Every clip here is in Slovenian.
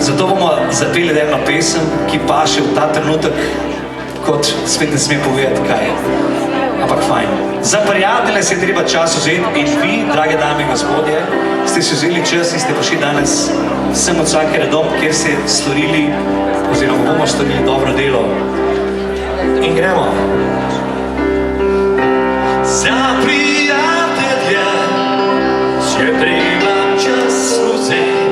Zato bomo zapeli eno pesem, ki paše v ta trenutek, kot svet ne sme povedati, kaj je. Ampak fajn. Za prijatelje se je treba čas vzeti in vi, drage dame in gospodje, ste si vzeli čas in ste prišli danes vsem od vsakega dom, kjer ste storili, oziroma bomo storili dobro delo. In gremo. Za prijatelje se je treba čas vzeti,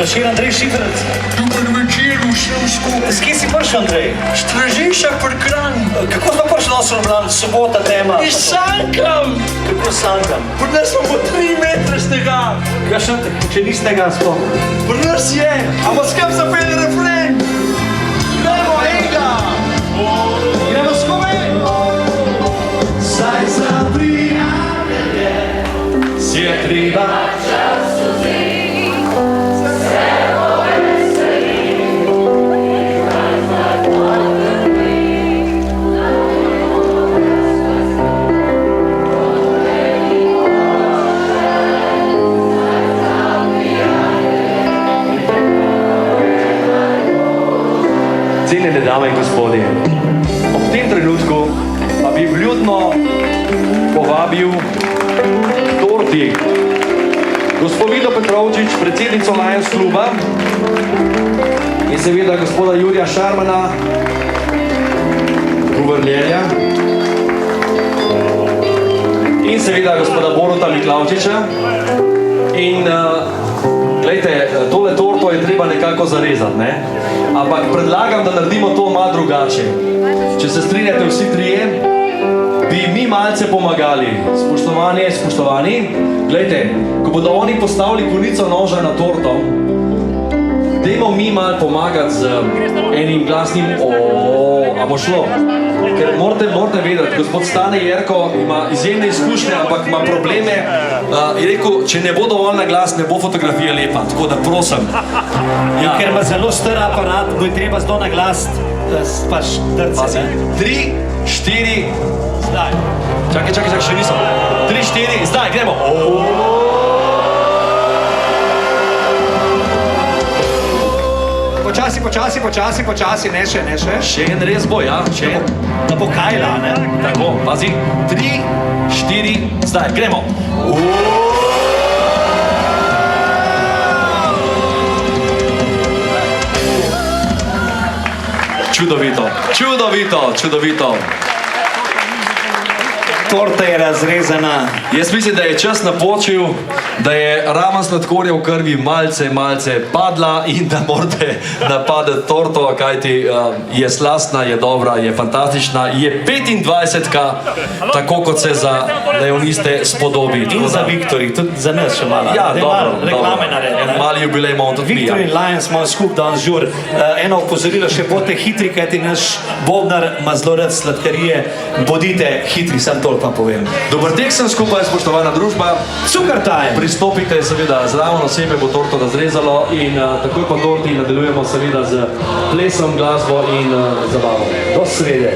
Večer, Andrej Šifrc. Dober večer vsem skupaj. S kje si prišel, Andrej? Stražiša pri Kranju. Kako smo prišli na Slovljano, sobota tema? In sankam. Kako sankam? Pri nas smo po 3 metre snega. Kaj še, če ni snega sploh? Pri nas je. A bo skam zapeli refren? Gremo, enega. Gremo skupaj. Saj za prijatelje si je treba čas vzeti. Cenjene dame in gospodje, ob tem trenutku pa bi vljudno povabil k torti gospod Vido Petrovčič, predsednico Lions kluba in seveda gospoda Jurija Šarmana, guvernerja in seveda gospoda Boruta Miklavčiča. In glejte, tole torto je treba nekako zarezati, ne? Ampak predlagam, da naredimo to malo drugače. Če se strinjate vsi trije, bi mi malce pomagali. Spoštovani, glejte, ko bodo oni postavili konico noža na torto, dajmo mi malo pomagati z enim glasnim a bo šlo? Ker morate vedeti, gospod Stane Jerko ima izjemne izkušnje, ampak ima probleme. Je rekel, če ne bo dovolj na glas, ne bo fotografija lepa, tako da prosim. Ja. Ker ima zelo star aparat, bo je treba zelo na glas pač drce. 3, 4, Zdaj. čakaj, še nisem. 3, 4, zdaj, gremo. Počasi, ne še. Še en res bo, ja, še en. Da bo kajla, ne? Tako, pazi. 3, 4, zdaj, gremo. Čudovito. Torta je razrezana. Jaz mislim, da je čas napočil, da je raven sladkorja v krvi malce padla in da morate napadati torto, kajti je slastna, je dobra, je fantastična, je 25-ka, tako kot se za leoniste spodobi. In za Viktorji, tudi za nas še malo. Ja, dobro. Reklame naredi. Mali jubilej imamo tudi mi. Viktor in Lions imamo skupaj danes žur. Eno opozorilo še, bodite hitri, kajti naš bobnar ima zelo rad sladkarije. Bodite hitri, sam toliko vam povem. Dober tek sem skupaj, spoštovana družba. Cukrtaj! Pristopite seveda zraven osebe, bo torto razrezalo in takoj po torti nadaljujemo seveda z plesom, glasbo in zabavo. Do srede!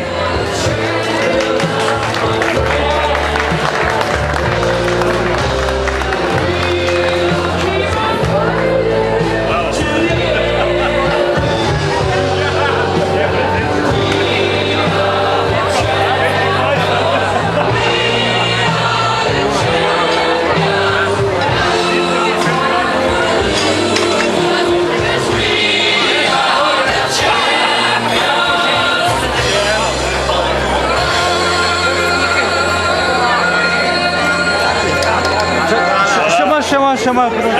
Še malo, prosim.